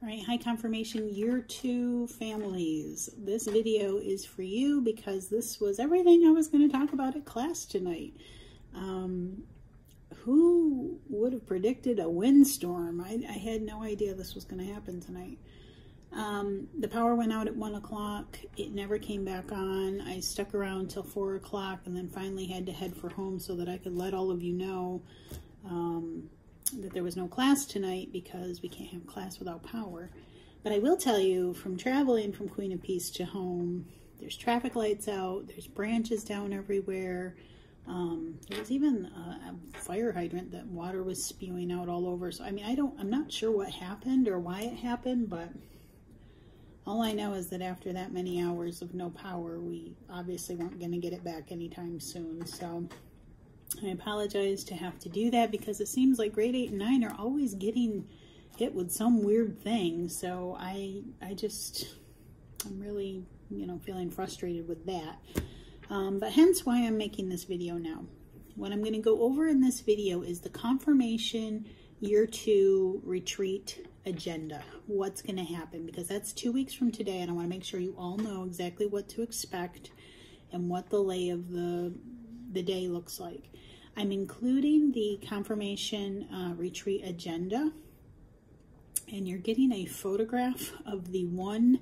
All right, high confirmation year 2 families. This video is for you because this was everything I was going to talk about at class tonight. Who would have predicted a windstorm? I had no idea this was going to happen tonight. The power went out at 1 o'clock. It never came back on. I stuck around till 4 o'clock and then finally had to head for home so that I could let all of you know that there was no class tonight because we can't have class without power. But I will tell you, from traveling from Queen of Peace to home, there's traffic lights out, there's branches down everywhere. There was even a fire hydrant that water was spewing out all over. So I mean, I'm not sure what happened or why it happened, but all I know is that after that many hours of no power, we obviously weren't going to get it back anytime soon. So I apologize to have to do that because it seems like grade 8 and 9 are always getting hit with some weird thing. So I'm really, feeling frustrated with that. But hence why I'm making this video now. What I'm going to go over in this video is the confirmation year 2 retreat agenda. What's going to happen, because that's 2 weeks from today, and I want to make sure you all know exactly what to expect and what the lay of the day looks like. I'm including the confirmation retreat agenda, and you're getting a photograph of the one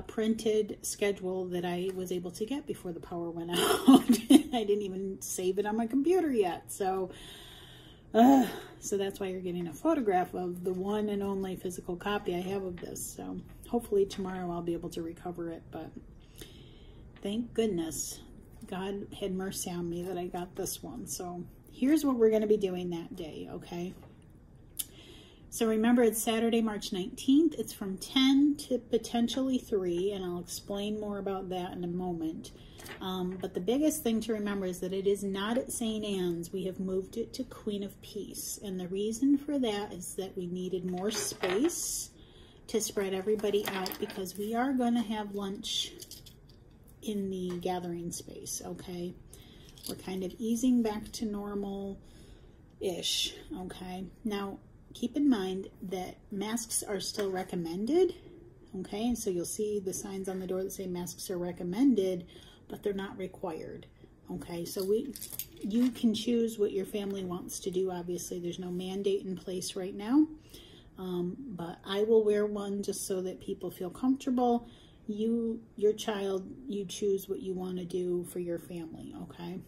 printed schedule that I was able to get before the power went out. I didn't even save it on my computer yet, so that's why you're getting a photograph of the one and only physical copy I have of this. So hopefully tomorrow I'll be able to recover it, but thank goodness God had mercy on me that I got this one. So here's what we're going to be doing that day, okay? So remember, it's Saturday, March 19th. It's from 10 to potentially 3, and I'll explain more about that in a moment. But the biggest thing to remember is that it is not at St. Anne's. We have moved it to Queen of Peace. And the reason for that is that we needed more space to spread everybody out, because we are going to have lunch in the gathering space, okay? We're kind of easing back to normal-ish, okay? Now, keep in mind that masks are still recommended, okay? And so you'll see the signs on the door that say masks are recommended, but they're not required, okay? So you can choose what your family wants to do. Obviously, there's no mandate in place right now, but I will wear one just so that people feel comfortable. Your child, you choose what you want to do for your family, okay?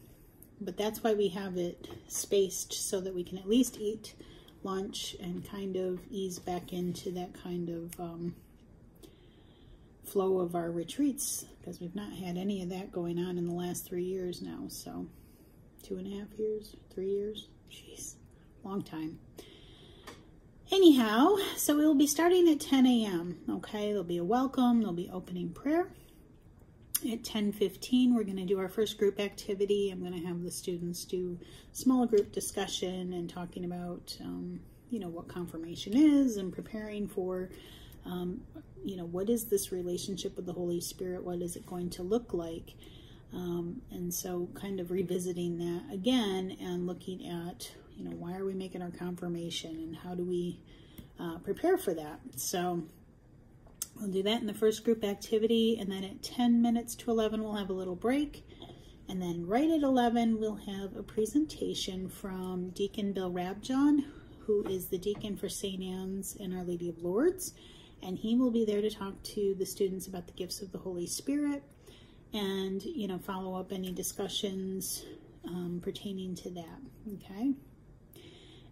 But that's why we have it spaced so that we can at least eat lunch and kind of ease back into that kind of flow of our retreats, because we've not had any of that going on in the last 3 years now. So 2.5 years, 3 years, jeez, long time. Anyhow, so we'll be starting at 10 a.m. okay? There'll be a welcome, there'll be opening prayer. At 10:15, we're going to do our first group activity. I'm going to have the students do small group discussion and talking about, what confirmation is, and preparing for, what is this relationship with the Holy Spirit? What is it going to look like? And so kind of revisiting that again and looking at, why are we making our confirmation and how do we prepare for that? So we'll do that in the first group activity, and then at 10 minutes to 11, we'll have a little break. And then right at 11, we'll have a presentation from Deacon Bill Rabjohn, who is the deacon for St. Anne's and Our Lady of Lourdes. And he will be there to talk to the students about the gifts of the Holy Spirit and, follow up any discussions pertaining to that, okay?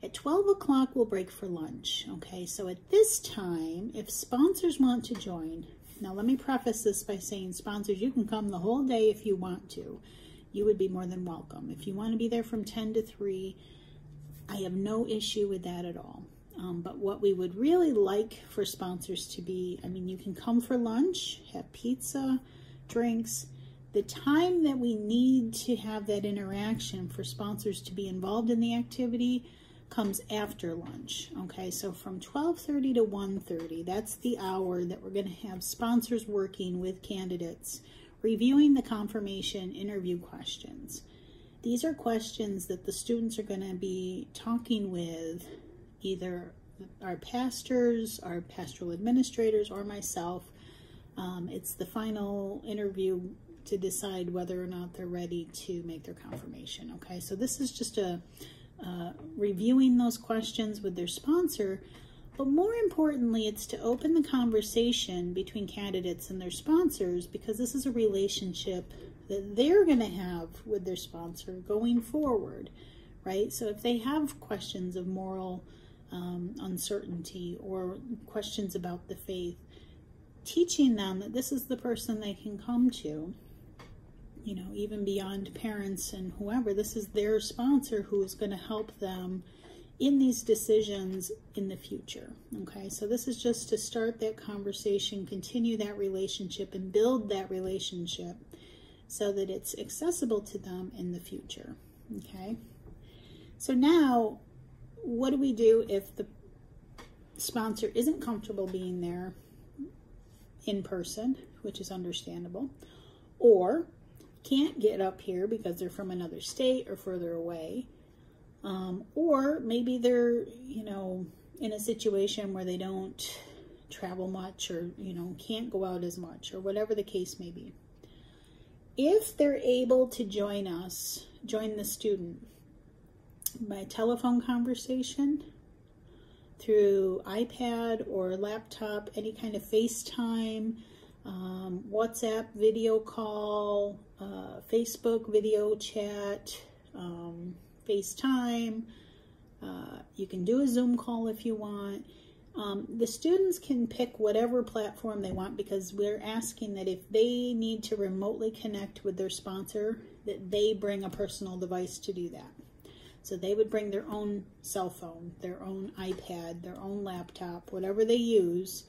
At 12 o'clock, we'll break for lunch, okay? So at this time, if sponsors want to join, now let me preface this by saying, sponsors, you can come the whole day if you want to. You would be more than welcome. If you want to be there from 10 to 3, I have no issue with that at all. But what we would really like for sponsors to be, you can come for lunch, have pizza, drinks. The time that we need to have that interaction for sponsors to be involved in the activity comes after lunch, okay? So from 12:30 to 1:30, that's the hour that we're going to have sponsors working with candidates, reviewing the confirmation interview questions. These are questions that the students are going to be talking with either our pastors, our pastoral administrators, or myself. It's the final interview to decide whether or not they're ready to make their confirmation. Okay, so this is just a reviewing those questions with their sponsor, but more importantly, it's to open the conversation between candidates and their sponsors, because this is a relationship that they're going to have with their sponsor going forward, right? So if they have questions of moral uncertainty or questions about the faith, teaching them that this is the person they can come to, you know, even beyond parents and whoever, this is their sponsor who is going to help them in these decisions in the future. Okay, so this is just to start that conversation, continue that relationship, and build that relationship so that it's accessible to them in the future. Okay, so now what do we do if the sponsor isn't comfortable being there in person, which is understandable, or can't get up here because they're from another state or further away, or maybe they're, you know, in a situation where they don't travel much, or, you know, can't go out as much, or whatever the case may be. If they're able to join us, join the student by telephone conversation, through iPad or laptop, any kind of FaceTime, WhatsApp video call, Facebook video chat, FaceTime, you can do a Zoom call if you want. The students can pick whatever platform they want, because we're asking that if they need to remotely connect with their sponsor, that they bring a personal device to do that. So they would bring their own cell phone, their own iPad, their own laptop, whatever they use,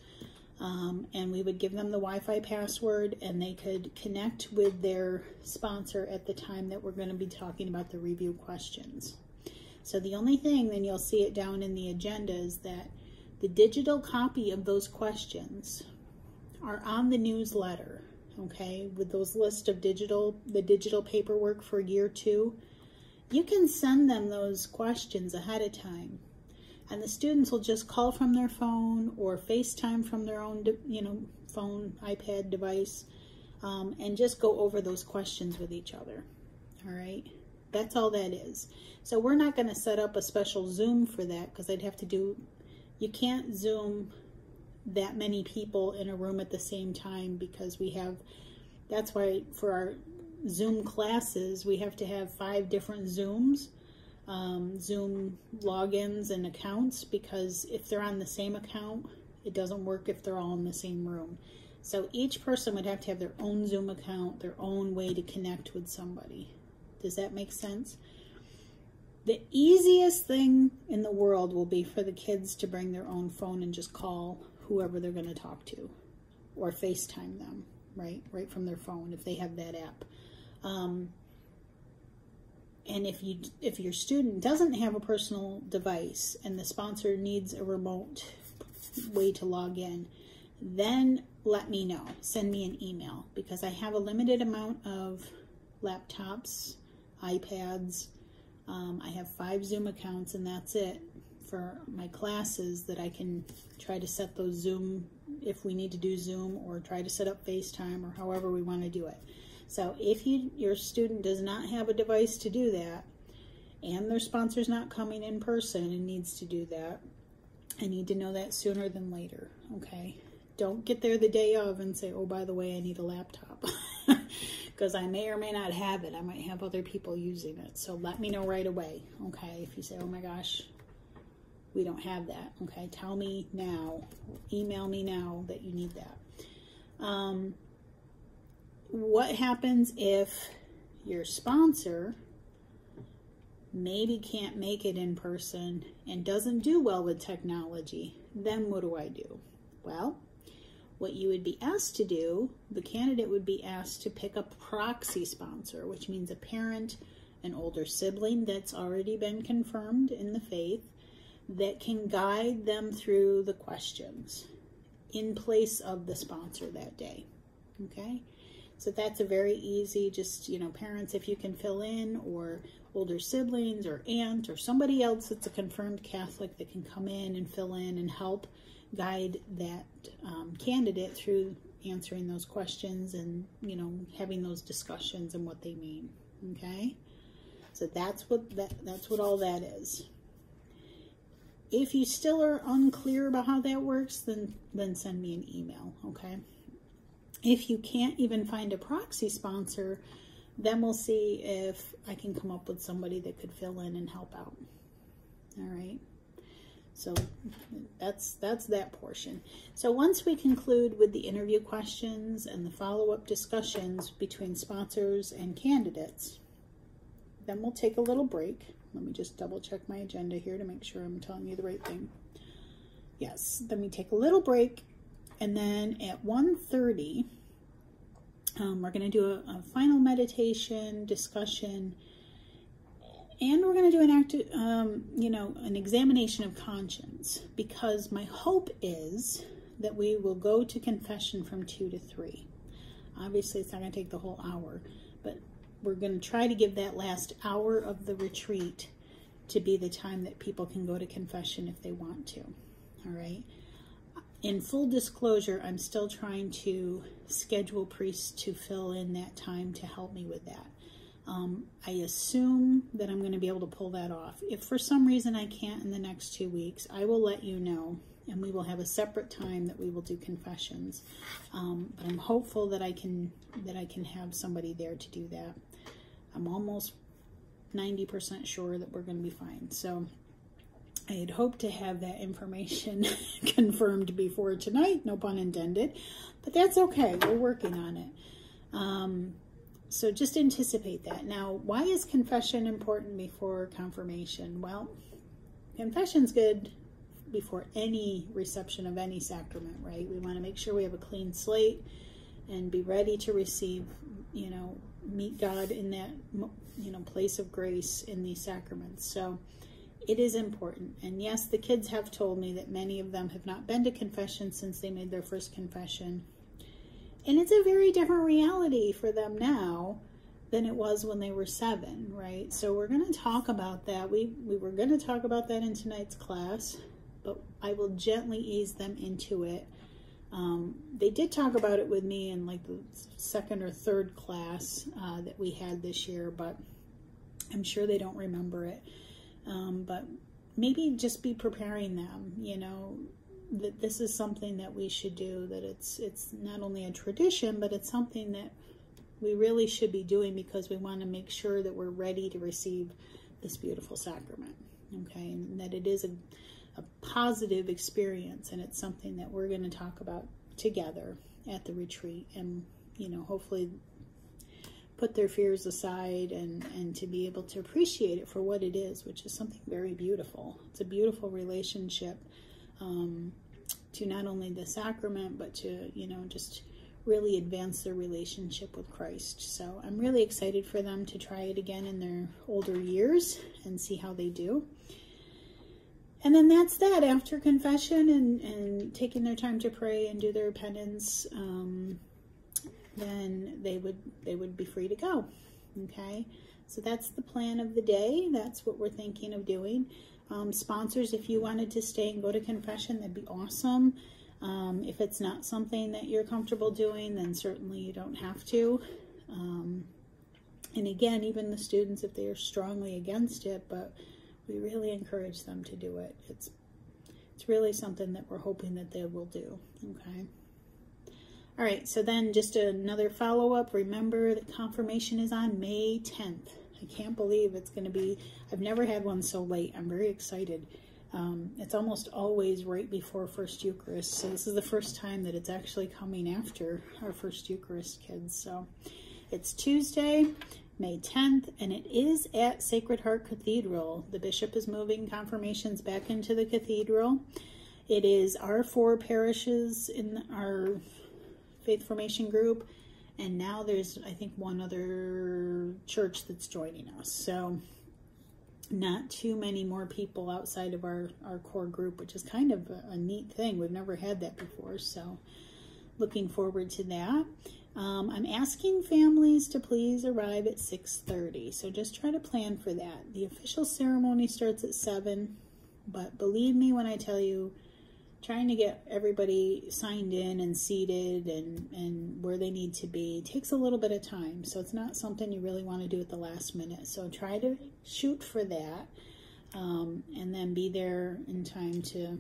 and we would give them the Wi-Fi password, and they could connect with their sponsor at the time that we're going to be talking about the review questions. So the only thing, then you'll see it down in the agenda, is that the digital copy of those questions are on the newsletter, okay, with those list of the digital paperwork for year 2. You can send them those questions ahead of time, and the students will just call from their phone or FaceTime from their own, you know, phone, iPad device, and just go over those questions with each other. All right, that's all that is. So we're not going to set up a special Zoom for that, because I'd have to do, you can't Zoom that many people in a room at the same time, because we have, that's why for our Zoom classes, we have to have 5 different Zooms, Zoom logins and accounts, because if they're on the same account, it doesn't work if they're all in the same room. So each person would have to have their own Zoom account, their own way to connect with somebody. Does that make sense? The easiest thing in the world will be for the kids to bring their own phone and just call whoever they're going to talk to, or FaceTime them, right from their phone if they have that app. And if your student doesn't have a personal device and the sponsor needs a remote way to log in, then let me know. Send me an email, because I have a limited amount of laptops, iPads. I have 5 Zoom accounts, and that's it for my classes, that I can try to set those Zoom, if we need to do Zoom, or try to set up FaceTime, or however we want to do it. So if your student does not have a device to do that, and their sponsor's not coming in person and needs to do that, I need to know that sooner than later, okay? Don't get there the day of and say, oh, by the way, I need a laptop, because I may or may not have it. I might have other people using it. So let me know right away, okay? If you say, oh my gosh, we don't have that, okay? Tell me now, email me now that you need that. What happens if your sponsor maybe can't make it in person and doesn't do well with technology? Then what do I do? Well, what you would be asked to do, the candidate would be asked to pick a proxy sponsor, which means a parent, an older sibling that's already been confirmed in the faith, that can guide them through the questions in place of the sponsor that day, okay? So that's a very easy, just, you know, parents, if you can fill in, or older siblings or aunt or somebody else that's a confirmed Catholic that can come in and fill in and help guide that candidate through answering those questions and, you know, having those discussions and what they mean. Okay, so that's what all that is. If you still are unclear about how that works, then send me an email. Okay, if you can't even find a proxy sponsor, then we'll see if I can come up with somebody that could fill in and help out. All right. So that's that portion. So once we conclude with the interview questions and the follow-up discussions between sponsors and candidates, then we'll take a little break. Let me just double check my agenda here to make sure I'm telling you the right thing. Yes, then we take a little break, and then at 1:30, we're going to do a final meditation discussion. And we're going to do an examination of conscience, because my hope is that we will go to confession from 2 to 3. Obviously, it's not going to take the whole hour, but we're going to try to give that last hour of the retreat to be the time that people can go to confession if they want to. All right. In full disclosure, I'm still trying to schedule priests to fill in that time to help me with that. I assume that I'm going to be able to pull that off. If for some reason I can't in the next 2 weeks, I will let you know, and we will have a separate time that we will do confessions. But I'm hopeful that I can have somebody there to do that. I'm almost 90% sure that we're going to be fine. So I had hoped to have that information confirmed before tonight, no pun intended, but that's okay. We're working on it. So just anticipate that. Now, why is confession important before confirmation? Well, confession's good before any reception of any sacrament, right? We want to make sure we have a clean slate and be ready to receive, meet God in that, place of grace in these sacraments. So it is important. And yes, the kids have told me that many of them have not been to confession since they made their first confession. And it's a very different reality for them now than it was when they were 7, right? So we're going to talk about that. We were going to talk about that in tonight's class, but I will gently ease them into it. They did talk about it with me in like the 2nd or 3rd class that we had this year, but I'm sure they don't remember it. But maybe just be preparing them, that this is something that we should do, that it's not only a tradition, but it's something that we really should be doing because we want to make sure that we're ready to receive this beautiful sacrament, okay? And that it is a positive experience, and it's something that we're going to talk about together at the retreat, and, hopefully put their fears aside and to be able to appreciate it for what it is, which is something very beautiful. It's a beautiful relationship to not only the sacrament, but to, just really advance their relationship with Christ. So I'm really excited for them to try it again in their older years and see how they do. And then that's that. After confession and taking their time to pray and do their penance, then they would be free to go. Okay, so that's the plan of the day. That's what we're thinking of doing. Sponsors, if you wanted to stay and go to confession, that'd be awesome. If it's not something that you're comfortable doing, then certainly you don't have to. And again, even the students, if they are strongly against it, but we really encourage them to do it. It's really something that we're hoping that they will do. Okay. All right, so then just another follow-up. Remember that confirmation is on May 10th. I can't believe it's going to be, I've never had one so late. I'm very excited. It's almost always right before First Eucharist, so this is the first time that it's actually coming after our First Eucharist, kids. So it's Tuesday, May 10th, and it is at Sacred Heart Cathedral. The bishop is moving confirmations back into the cathedral. It is our 4 parishes in our faith formation group, and now there's, I think, one other church that's joining us. So not too many more people outside of our core group, which is kind of a neat thing. We've never had that before. So looking forward to that. I'm asking families to please arrive at 6:30, so just try to plan for that. The official ceremony starts at 7, but believe me when I tell you, trying to get everybody signed in and seated and where they need to be takes a little bit of time, so it's not something you really want to do at the last minute. So try to shoot for that, and then be there in time to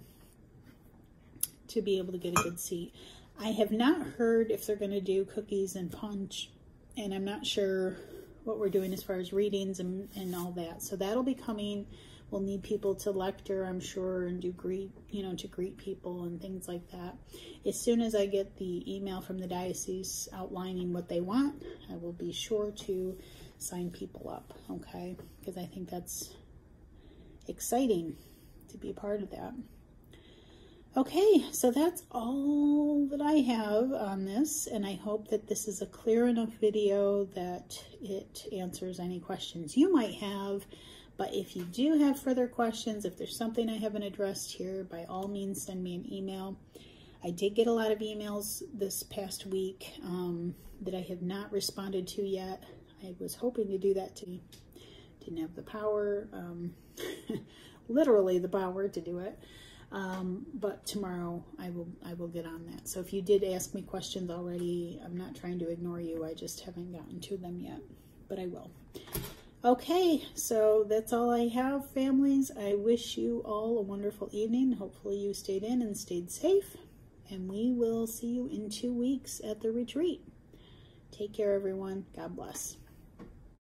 be able to get a good seat. I have not heard if they're going to do cookies and punch, and I'm not sure what we're doing as far as readings and all that. So that'll be coming. We'll need people to lecture, I'm sure, and to greet people and things like that. As soon as I get the email from the diocese outlining what they want, I will be sure to sign people up, okay? Because I think that's exciting to be a part of that. Okay, so that's all that I have on this, and I hope that this is a clear enough video that it answers any questions you might have. But if you do have further questions, if there's something I haven't addressed here, by all means send me an email. I did get a lot of emails this past week that I have not responded to yet. I was hoping to do that today. Didn't have the power, literally the power to do it. But tomorrow I will get on that. So if you did ask me questions already, I'm not trying to ignore you. I just haven't gotten to them yet, but I will. Okay, so that's all I have, families. I wish you all a wonderful evening. Hopefully you stayed in and stayed safe, and we will see you in 2 weeks at the retreat. Take care, everyone. God bless.